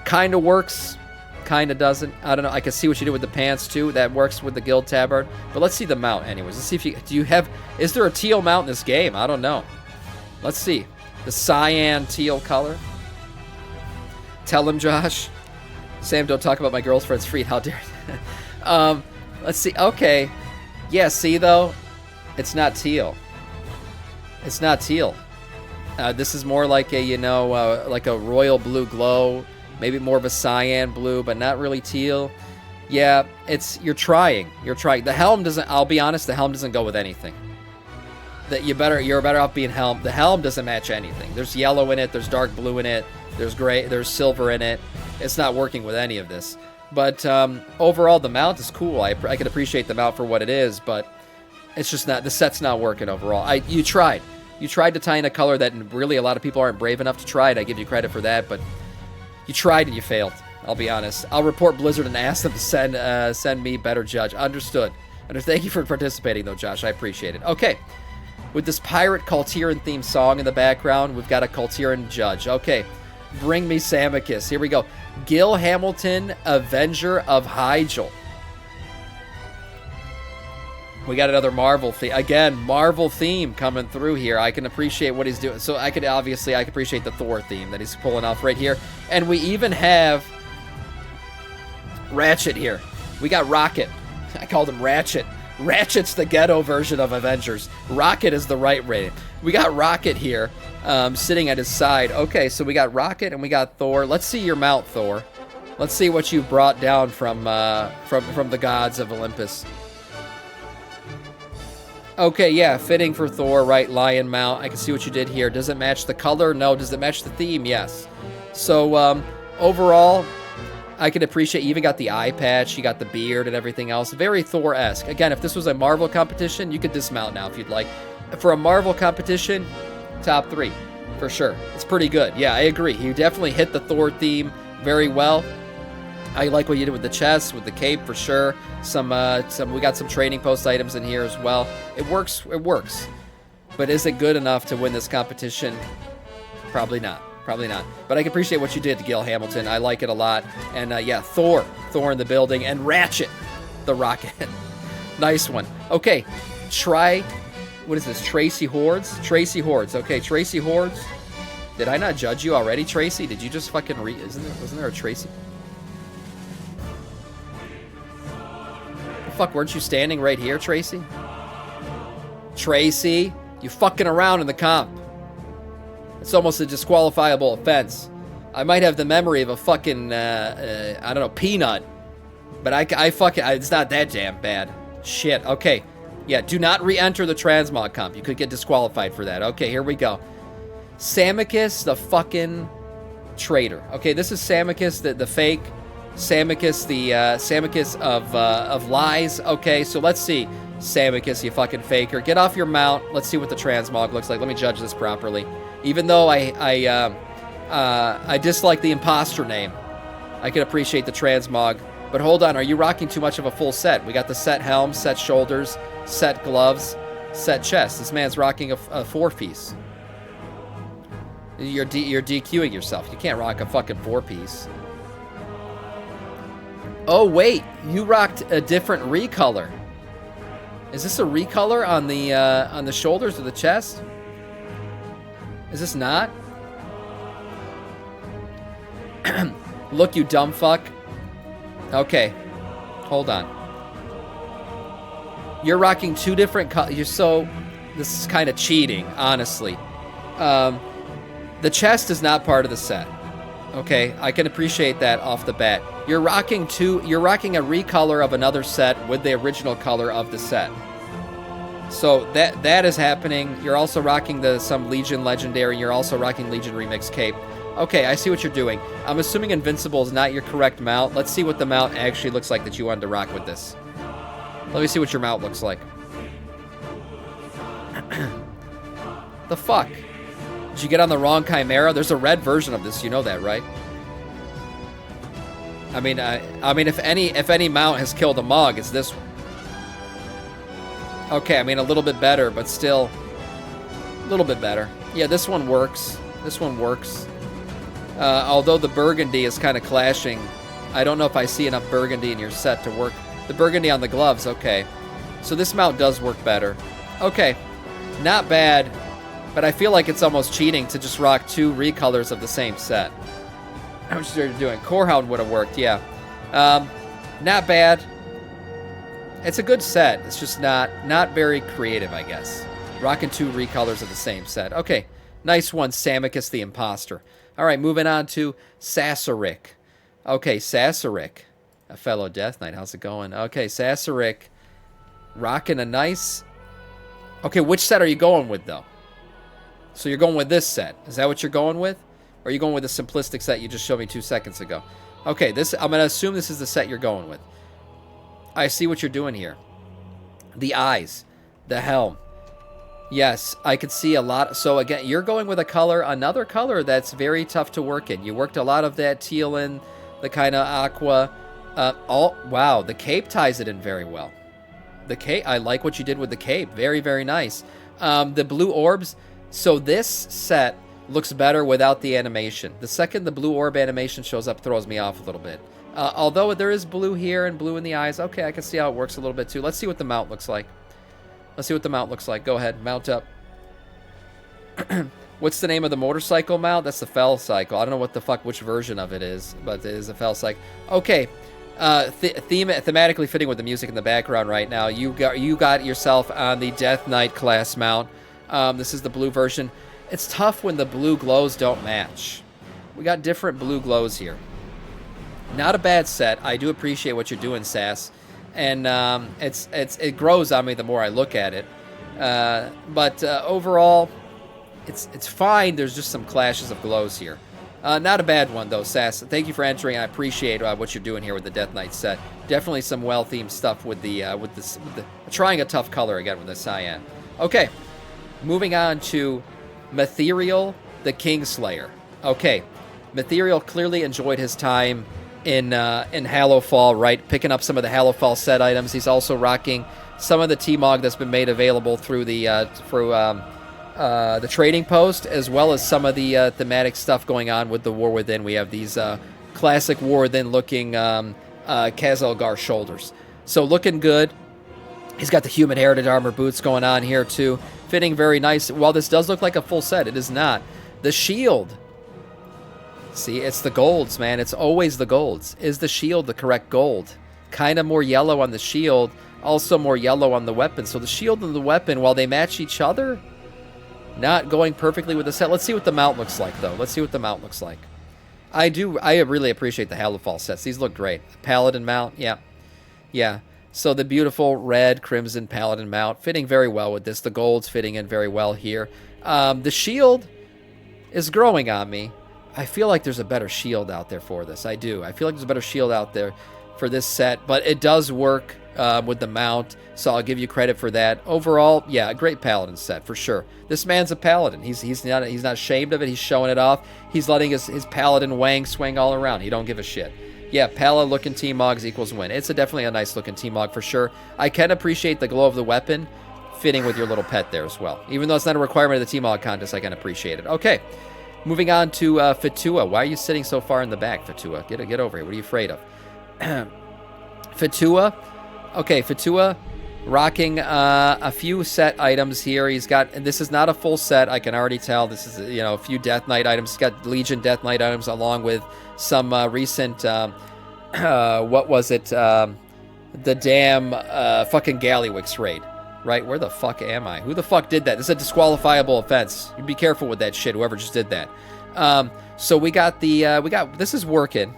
Kind of works, kind of doesn't. I don't know. I can see what you did with the pants too. That works with the guild tabard. But let's see the mount anyways. Let's see if is there a teal mount in this game? I don't know. Let's see. The cyan teal color. Tell him, Josh. Sam, don't talk about my girlfriend's feet. How dare you? Let's see. Okay. Yeah, see though? It's not teal. It's not teal. This is more like a, you know, like a royal blue glow, maybe more of a cyan blue, but not really teal. Yeah, you're trying. You're trying. The helm doesn't, I'll be honest, the helm doesn't go with anything. You're better off being helm. The helm doesn't match anything. There's yellow in it, there's dark blue in it, there's gray, there's silver in it. It's not working with any of this. But overall, the mount is cool. I can appreciate the mount for what it is, but it's just not, the set's not working overall. You tried. You tried to tie in a color that really a lot of people aren't brave enough to try it. I give you credit for that, but you tried and you failed. I'll be honest. I'll report Blizzard and ask them to send me better judge. Understood. Thank you for participating, though, Josh. I appreciate it. Okay. With this pirate Kultiran theme song in the background, we've got a Kultiran judge. Okay. Bring me Samiccus. Here we go. Gil Hamilton, Avenger of Hyjal. We got another Marvel theme. Again, Marvel theme coming through here. I can appreciate what he's doing. So I can appreciate the Thor theme that he's pulling off right here. And we even have Ratchet here. We got Rocket. I called him Ratchet. Ratchet's the ghetto version of Avengers. Rocket is the right rating. We got Rocket here sitting at his side. Okay, so we got Rocket and we got Thor. Let's see your mount, Thor. Let's see what you brought down from the gods of Olympus. Okay, yeah, fitting for Thor, right? Lion mount. I can see what you did here. Does it match the color? No. Does it match the theme? Yes. So, overall, I can appreciate you even got the eye patch, you got the beard and everything else. Very Thor-esque. Again, if this was a Marvel competition, you could dismount now if you'd like. For a Marvel competition, top 3, for sure. It's pretty good. Yeah, I agree. You definitely hit the Thor theme very well. I like what you did with the chest, with the cape, for sure. We got some trading post items in here as well. It works. But is it good enough to win this competition? Probably not. But I can appreciate what you did to Gil Hamilton. I like it a lot. And yeah, Thor in the building, and Ratchet, the Rocket. Nice one. Okay, what is this? Tracy Hordes. Okay, Tracy Hordes. Did I not judge you already, Tracy? Did you just fucking wasn't there a Tracy? Fuck, weren't you standing right here, Tracy? Tracy, you fucking around in the comp. It's almost a disqualifiable offense. I might have the memory of a fucking, I don't know, peanut. But I fucking, it's not that damn bad. Shit, okay. Yeah, do not re-enter the Transmog comp. You could get disqualified for that. Okay, here we go. Samiccus, the fucking traitor. Okay, this is Samiccus, the fake. Samiccus, the Samiccus of lies. Okay, so let's see. Samiccus, you fucking faker. Get off your mount. Let's see what the Transmog looks like. Let me judge this properly. Even though I dislike the imposter name, I can appreciate the Transmog. But hold on, are you rocking too much of a full set? We got the set helm, set shoulders, set gloves, set chest. This man's rocking a 4-piece. You're DQing yourself. You can't rock a fucking 4-piece. Oh wait, you rocked a different recolor. Is this a recolor on the shoulders or the chest? Is this not? Look, you dumb fuck. Okay, hold on. You're rocking 2 different colors. This is kind of cheating, honestly. The chest is not part of the set. Okay, I can appreciate that off the bat. You're rocking a recolor of another set with the original color of the set. So that is happening. You're also rocking some Legion Legendary. You're also rocking Legion Remix Cape. Okay, I see what you're doing. I'm assuming Invincible is not your correct mount. Let's see what the mount actually looks like that you wanted to rock with this. Let me see what your mount looks like. The fuck? Did you get on the wrong Chimera? There's a red version of this. You know that, right? I mean, if any mount has killed a Mog, it's this one. Okay, I mean, a little bit better, but still a little bit better. Yeah, this one works. This one works. Although the burgundy is kind of clashing. I don't know if I see enough burgundy in your set to work. The burgundy on the gloves, okay. So this mount does work better. Okay, not bad, but I feel like it's almost cheating to just rock 2 recolors of the same set. How much are you doing? Corehound would have worked, yeah. Not bad. It's a good set. It's just not very creative, I guess. Rocking 2 recolors of the same set. Okay, nice one, Samiccus the Imposter. All right, moving on to Sasoric. Okay, Sasoric, a fellow Death Knight. How's it going? Okay, Sasoric, rocking a nice... Okay, which set are you going with, though? So you're going with this set. Is that what you're going with? Or are you going with the Simplistic set you just showed me 2 seconds ago? Okay, I'm going to assume this is the set you're going with. I see what you're doing here. The eyes, the helm. Yes, I could see a lot. So again, you're going with another color that's very tough to work in. You worked a lot of that teal in, the kind of aqua. Wow, the cape ties it in very well. The cape, I like what you did with the cape. Very, very nice. The blue orbs. So this set looks better without the animation. The second the blue orb animation shows up, throws me off a little bit. Although there is blue here and blue in the eyes. Okay, I can see how it works a little bit too. Let's see what the mount looks like. Let's see what the mount looks like. Go ahead, mount up. What's the name of the motorcycle mount? That's the Fell Cycle. I don't know what the fuck, which version of it is, but it is a Fell Cycle. Okay, thematically fitting with the music in the background right now. You got yourself on the Death Knight class mount. This is the blue version. It's tough when the blue glows don't match. We got different blue glows here. Not a bad set. I do appreciate what you're doing, Sass. And it grows on me the more I look at it. But overall, it's fine. There's just some clashes of glows here. Not a bad one, though, Sass. Thank you for entering. I appreciate what you're doing here with the Death Knight set. Definitely some well-themed stuff with the trying a tough color again with the cyan. Okay, moving on to Metherial the Kingslayer. Okay, Metherial clearly enjoyed his time in Hallowfall, right? Picking up some of the Hallowfall set items. He's also rocking some of the T-Mog that's been made available through the trading post, as well as some of the thematic stuff going on with the War Within. We have these classic War Within looking Kazalgar shoulders. So looking good. He's got the human heritage armor boots going on here too. Fitting very nice. While this does look like a full set, it is not. The shield. See, it's the golds, man. It's always the golds. Is the shield the correct gold? Kind of more yellow on the shield, also more yellow on the weapon. So the shield and the weapon, while they match each other, not going perfectly with the set. Let's see what the mount looks like, though. Let's see what the mount looks like. I really appreciate the Hallowfall sets. These look great. Paladin mount, yeah. Yeah. So the beautiful red crimson paladin mount fitting very well with this. The gold's fitting in very well here. The shield is growing on me. I feel like there's a better shield out there for this. I do. I feel like there's a better shield out there for this set, but it does work with the mount, so I'll give you credit for that. Overall, yeah, a great paladin set for sure. This man's a paladin. He's not ashamed of it. He's showing it off. He's letting his paladin wang swing all around. He don't give a shit. Yeah, Pala looking T-Mogs equals win. It's definitely a nice looking T-Mog for sure. I can appreciate the glow of the weapon fitting with your little pet there as well. Even though it's not a requirement of the T-Mog contest, I can appreciate it. Okay, moving on to Fatua. Why are you sitting so far in the back, Fatua? Get over here. What are you afraid of? Fatua. Okay, Fatua rocking a few set items here. He's got, and this is not a full set. I can already tell. This is, you know, a few Death Knight items. He's got Legion Death Knight items along with some recent, what was it? The damn fucking Gallywix raid. Right? Where the fuck am I? Who the fuck did that? This is a disqualifiable offense. You be careful with that shit, whoever just did that. So we got the, this is working.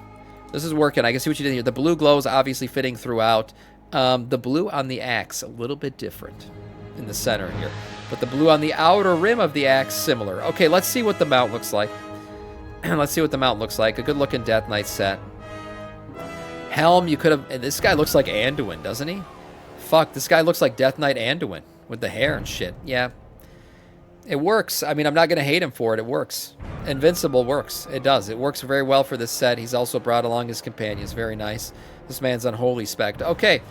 This is working. I can see what you did here. The blue glow is obviously fitting throughout. The blue on the axe, a little bit different in the center here. But the blue on the outer rim of the axe, similar. Okay, let's see what the mount looks like. Let's see what the mount looks like. A good looking Death Knight set. Helm, you could have, and this guy looks like Anduin, doesn't he? Fuck, this guy looks like Death Knight Anduin with the hair and shit. Yeah. It works. I mean, I'm not going to hate him for it. It works. Invincible works. It does. It works very well for this set. He's also brought along his companions. Very nice. This man's Unholy spec. Okay.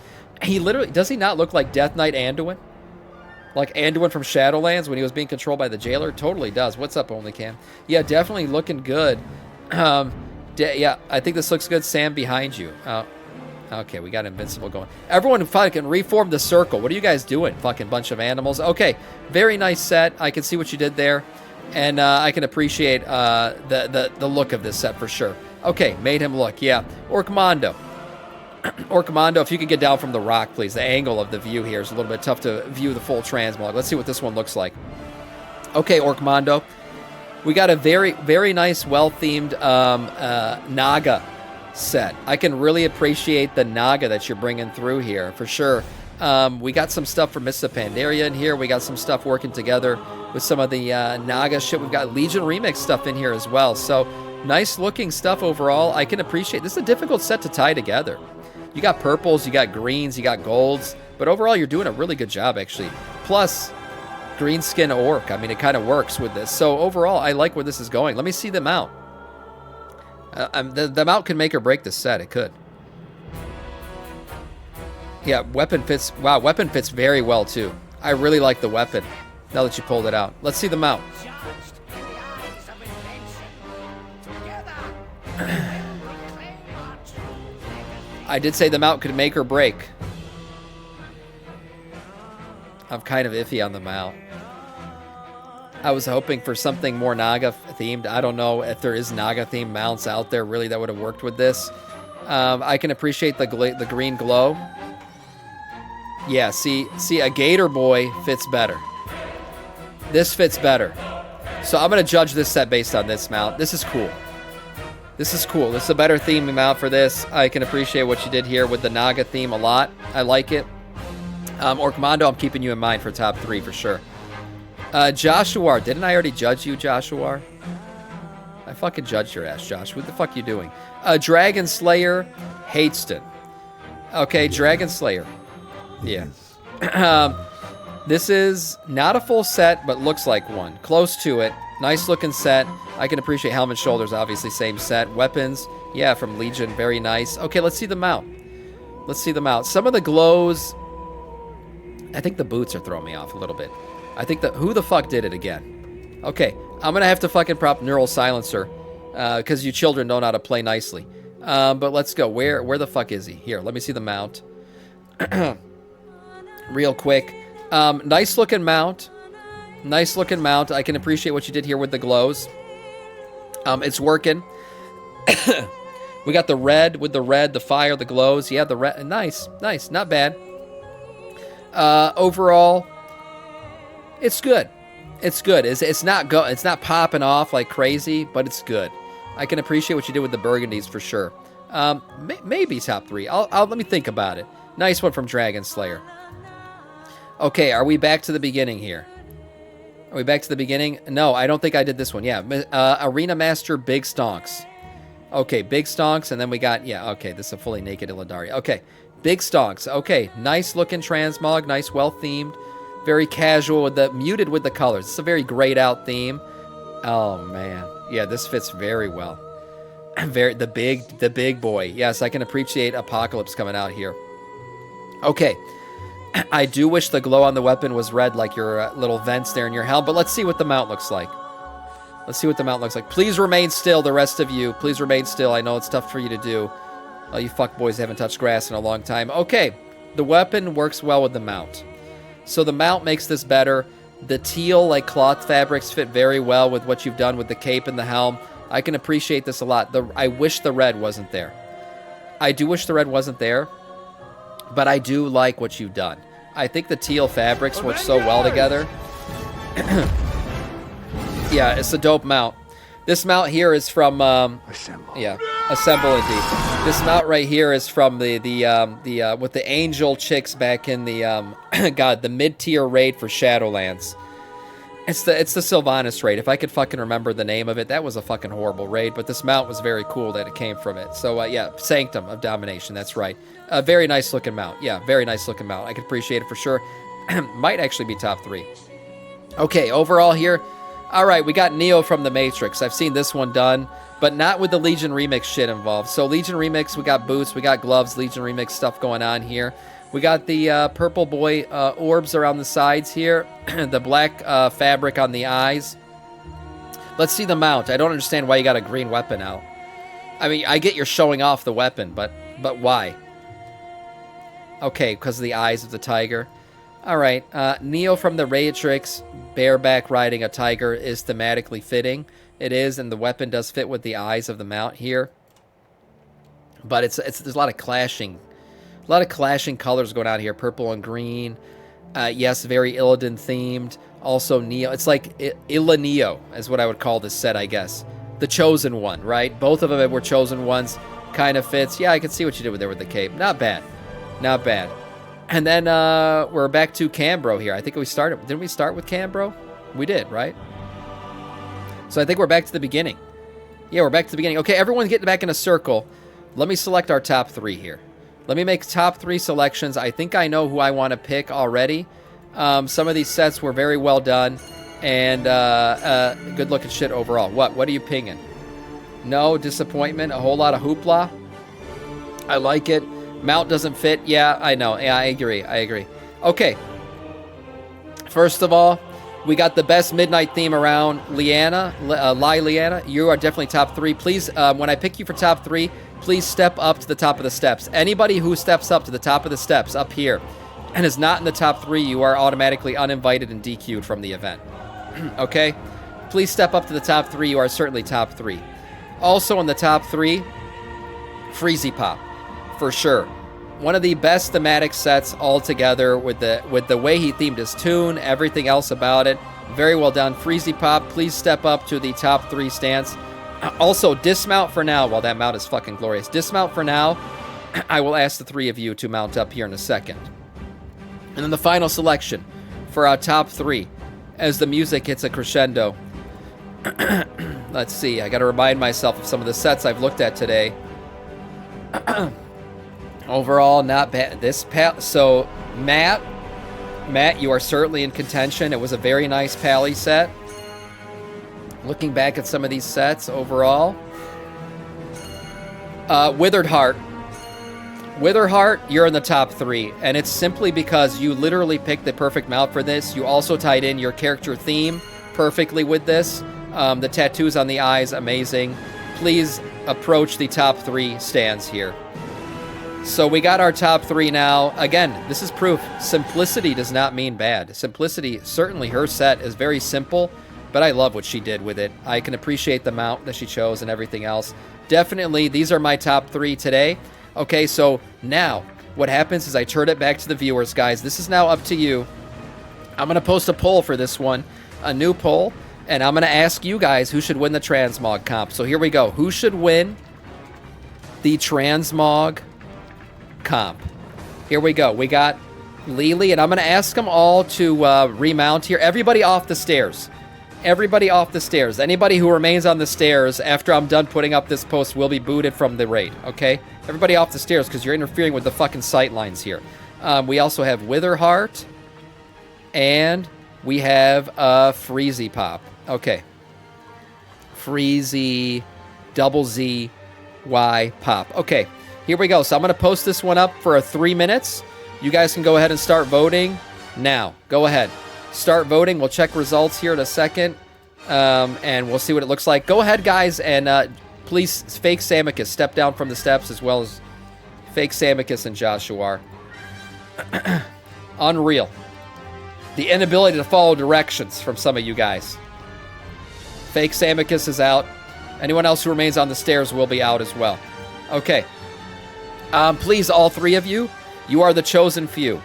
He literally, does he not look like Death Knight Anduin? Like Anduin from Shadowlands when he was being controlled by the jailer? Totally does. What's up, OnlyCam? Yeah, definitely looking good. Yeah, I think this looks good. Sam behind you. Okay, we got Invincible going. Everyone fucking reform the circle. What are you guys doing? Fucking bunch of animals. Okay, very nice set. I can see what you did there. And I can appreciate the look of this set for sure. Okay, made him look. Yeah. Orcmondo. Orcmondo, if you could get down from the rock, please. The angle of the view here is a little bit tough to view the full transmog. Let's see what this one looks like. Okay, Orcmondo. We got a very, very nice, well-themed Naga set. I can really appreciate the Naga that you're bringing through here, for sure. We got some stuff from Mr. Pandaria in here. We got some stuff working together with some of the Naga shit. We've got Legion Remix stuff in here as well. So, nice-looking stuff overall. I can appreciate. This is a difficult set to tie together. You got purples, you got greens, you got golds. But overall, you're doing a really good job, actually. Plus, green skin orc. I mean, it kind of works with this. So, overall, I like where this is going. Let me see the mount. The mount could make or break this set. It could. Yeah, weapon fits. Wow, weapon fits very well, too. I really like the weapon, now that you pulled it out. Let's see the mount. I did say the mount could make or break. I'm kind of iffy on the mount. I was hoping for something more Naga themed. I don't know if there is Naga themed mounts out there really that would have worked with this. I can appreciate the green glow. Yeah, see, a Gator Boy fits better. This fits better. So I'm going to judge this set based on this mount. This is cool. This is cool. This is a better theme mount for this. I can appreciate what you did here with the Naga theme a lot. I like it. Orcmondo, I'm keeping you in mind for top 3 for sure. Joshua, didn't I already judge you, Joshua? I fucking judged your ass, Josh. What the fuck you doing? Dragon Slayer, Hateston. Okay, Dragon Slayer. Yeah. This is not a full set, but looks like one. Close to it. Nice looking set. I can appreciate helmet shoulders, obviously same set. Weapons, yeah, from Legion, very nice. Okay, let's see the mount. Let's see the mount. Some of the glows, I think the boots are throwing me off a little bit. I think who the fuck did it again? Okay, I'm gonna have to fucking prop Neural Silencer, because you children don't know how to play nicely. But let's go. Where the fuck is he? Here, let me see the mount. Real quick. Nice looking mount. Nice looking mount. I can appreciate what you did here with the glows. It's working. We got the red with the red, the fire, the glows. Yeah, the red. Nice. Nice. Not bad. Overall, it's good. It's good. It's not popping off like crazy, but it's good. I can appreciate what you did with the burgundies for sure. Maybe top 3. Let me think about it. Nice one from Dragon Slayer. Okay, are we back to the beginning here? Are we back to the beginning? No, I don't think I did this one. Yeah, Arena Master Big Stonks. Okay, Big Stonks, and then we got, yeah, okay, this is a fully naked Illidari. Okay, Big Stonks. Okay, nice looking transmog, nice, well-themed, very casual, with the muted with the colors. It's a very grayed out theme. Oh, man. Yeah, this fits very well. The big boy. Yes, I can appreciate Apocalypse coming out here. Okay. I do wish the glow on the weapon was red like your little vents there in your helm, but let's see what the mount looks like. Let's see what the mount looks like. Please remain still, the rest of you. Please remain still. I know it's tough for you to do. Oh, you fuckboys haven't touched grass in a long time. Okay, the weapon works well with the mount. So the mount makes this better. The teal, like cloth fabrics, fit very well with what you've done with the cape and the helm. I can appreciate this a lot. I wish the red wasn't there. I do wish the red wasn't there, but I do like what you've done. I think the teal fabrics work so well together. Yeah, it's a dope mount. This mount here is from Assemble. Yeah, Assemble indeed. This mount right here is from the with the angel chicks back in the the mid-tier raid for Shadowlands. It's the Sylvanas raid. If I could fucking remember the name of it, that was a fucking horrible raid, but this mount was very cool that it came from it. So yeah, Sanctum of Domination, that's right. A very nice looking mount. Yeah, very nice looking mount. I could appreciate it for sure. Might actually be top 3. Okay, overall here, all right, we got Neo from the Matrix. I've seen this one done, but not with the Legion Remix shit involved. So Legion Remix, we got boots, we got gloves, Legion Remix stuff going on here. We got the purple boy orbs around the sides here, the black fabric on the eyes. Let's see the mount. I don't understand why you got a green weapon out. I mean, I get you're showing off the weapon, but why? Okay, because of the eyes of the tiger. All right, Neo from the Matrix, bareback riding a tiger is thematically fitting. It is, and the weapon does fit with the eyes of the mount here. But there's a lot of clashing colors going on here, purple and green. Yes, very Illidan themed. Also Neo. It's like Illa Neo is what I would call this set, I guess. The Chosen One, right? Both of them were Chosen Ones. Kind of fits. Yeah, I can see what you did there with the cape. Not bad. Not bad. And then we're back to Cambro here. I think we started. Didn't we start with Cambro? We did, right? So I think we're back to the beginning. Yeah, we're back to the beginning. Okay, everyone get back in a circle. Let me select our top 3 here. Let me make top 3 selections. I think I know who I want to pick already. Some of these sets were very well done. And good looking shit overall. What are you pinging? No disappointment. A whole lot of hoopla. I like it. Mount doesn't fit. Yeah, I know. Yeah, I agree. Okay. First of all, we got the best midnight theme around. Liana. You are definitely top 3. Please, when I pick you for top 3, please step up to the top of the steps. Anybody who steps up to the top of the steps up here and is not in the top 3, you are automatically uninvited and DQ'd from the event. Okay? Please step up to the top 3. You are certainly top 3. Also in the top 3, Freezy Pop. For sure. One of the best thematic sets altogether with the way he themed his tune, everything else about it. Very well done. Freezy Pop, please step up to the top 3 stance. Also, dismount for now. Well, that mount is fucking glorious. Dismount for now. I will ask the 3 of you to mount up here in a second. And then the final selection for our top 3 as the music hits a crescendo. Let's see. I got to remind myself of some of the sets I've looked at today. Overall, not bad. So, Matt, you are certainly in contention. It was a very nice Pally set. Looking back at some of these sets overall. Withered Heart. Withered Heart, you're in the top 3. And it's simply because you literally picked the perfect mount for this. You also tied in your character theme perfectly with this. The tattoos on the eyes, amazing. Please approach the top 3 stands here. So we got our top 3 now. Again, this is proof. Simplicity does not mean bad. Simplicity, certainly her set is very simple, but I love what she did with it. I can appreciate the mount that she chose and everything else. Definitely, these are my top 3 today. Okay, so now what happens is I turn it back to the viewers, guys. This is now up to you. I'm going to post a poll for this one, a new poll, and I'm going to ask you guys who should win the Transmog comp. So here we go. Who should win the Transmog comp? Here we go. We got Lily, and I'm going to ask them all to remount here. Everybody off the stairs. Everybody off the stairs. Anybody who remains on the stairs after I'm done putting up this post will be booted from the raid, okay? Everybody off the stairs because you're interfering with the fucking sight lines here. We also have Witherheart, and we have Freezy Pop. Okay. Freezy, double Z, Y, Pop. Okay, here we go. So I'm going to post this one up for 3 minutes. You guys can go ahead and start voting now. Go ahead. Start voting. We'll check results here in a second, and we'll see what it looks like. Go ahead, guys, and please, fake Samiccus, step down from the steps, as well as fake Samiccus and Joshua. Unreal. The inability to follow directions from some of you guys. Fake Samiccus is out. Anyone else who remains on the stairs will be out as well. Okay. Please, all three of you, you are the chosen few.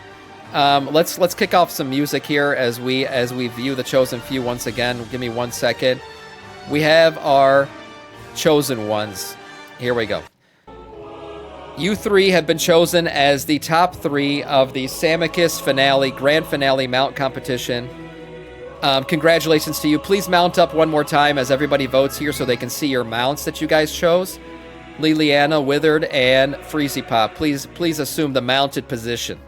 Let's kick off some music here as we view the chosen few once again. Give me 1 second. We have our chosen ones. Here we go. You three have been chosen as the top 3 of the Samiccus finale, grand finale mount competition. Congratulations to you. Please mount up one more time as everybody votes here so they can see your mounts that you guys chose. Liliana, Withered, and Freezy Pop. Please assume the mounted position.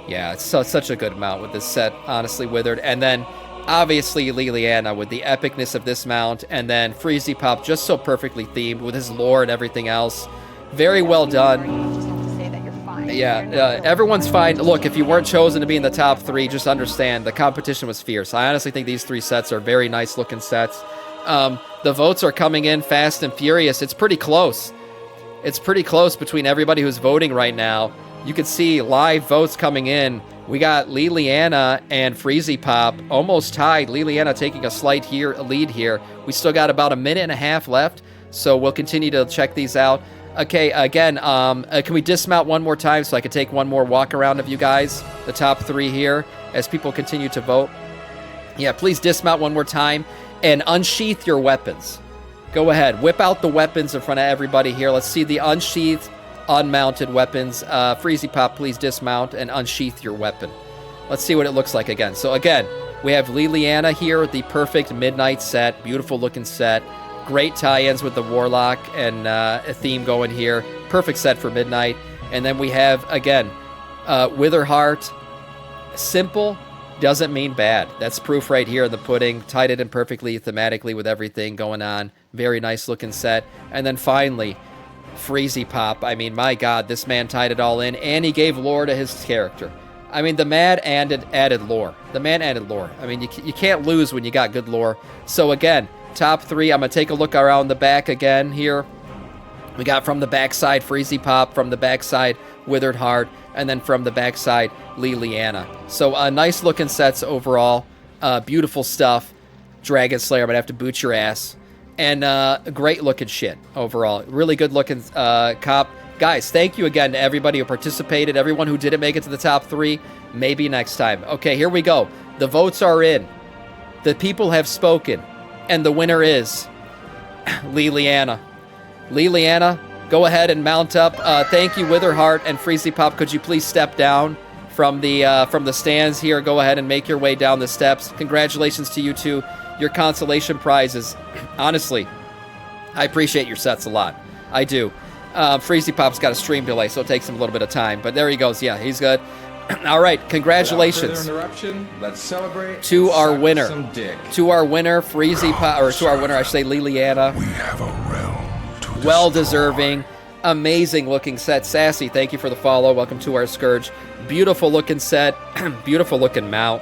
Yeah, it's such a good mount with this set, honestly, Withered. And then, obviously, Liliana with the epicness of this mount. And then Freezy Pop, just so perfectly themed with his lore and everything else. Very well done. Yeah, everyone's fine. Look, if you weren't chosen to be in the top 3, just understand the competition was fierce. I honestly think these 3 sets are very nice-looking sets. The votes are coming in fast and furious. It's pretty close. It's pretty close between everybody who's voting right now. You can see live votes coming in. We got Liliana and Freezy Pop almost tied. Liliana taking a slight lead here. We still got about a minute and a half left, so we'll continue to check these out. Okay, again, can we dismount one more time so I can take one more walk around of you guys? The top 3 here as people continue to vote. Yeah, please dismount one more time and unsheath your weapons. Go ahead, whip out the weapons in front of everybody here. Let's see the unsheathed, unmounted weapons. Freezy Pop, please dismount and unsheath your weapon. Let's see what it looks like again. So again, we have Liliana here, the perfect midnight set, beautiful looking set. Great tie-ins with the warlock and a theme going here. Perfect set for midnight. And then we have, again, Witherheart. Simple doesn't mean bad. That's proof right here in the pudding. Tied it in perfectly, thematically with everything going on. Very nice looking set. And then finally, Freezy Pop. I mean, my God, this man tied it all in. And he gave lore to his character. I mean, the man added lore. The man added lore. I mean, you can't lose when you got good lore. So again, top 3. I'm going to take a look around the back again here. We got from the backside, Freezy Pop. From the backside, Withered Heart. And then from the backside, Liliana. So nice looking sets overall. Beautiful stuff. Dragon Slayer, I'm going to have to boot your ass. And great looking shit overall. Really good looking cop. Guys, thank you again to everybody who participated. Everyone who didn't make it to the top 3. Maybe next time. Okay, here we go. The votes are in. The people have spoken. And the winner is Liliana. Liliana, go ahead and mount up. Thank you, Witherheart and Freezy Pop. Could you please step down from the stands here? Go ahead and make your way down the steps. Congratulations to you two. Your consolation prizes. Honestly, I appreciate your sets a lot. I do. Freezy Pop's got a stream delay, so it takes him a little bit of time. But there he goes. Yeah, he's good. All right, congratulations. Let's celebrate to our winner. To our winner, Freezy Pop, or to our winner, I should say, Liliana. We have a realm to well deserving, amazing looking set. Sassy, thank you for the follow. Welcome to our Scourge. Beautiful looking set, beautiful looking mount.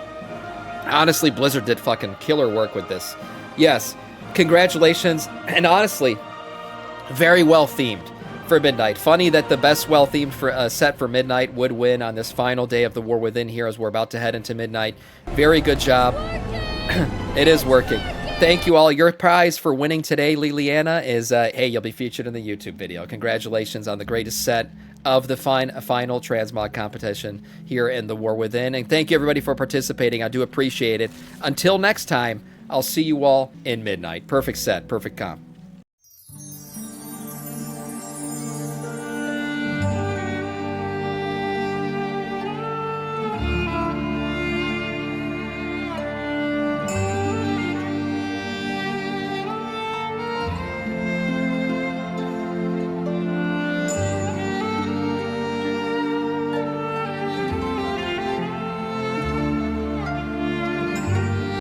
Honestly, Blizzard did fucking killer work with this. Yes, congratulations, and honestly, very well themed for Midnight. Funny that the best well-themed for set for Midnight would win on this final day of the War Within here as we're about to head into Midnight. Very good job. It is working. Thank you all. Your prize for winning today, Liliana, is, hey, you'll be featured in the YouTube video. Congratulations on the greatest set of the final Transmog competition here in the War Within. And thank you, everybody, for participating. I do appreciate it. Until next time, I'll see you all in Midnight. Perfect set, perfect comp.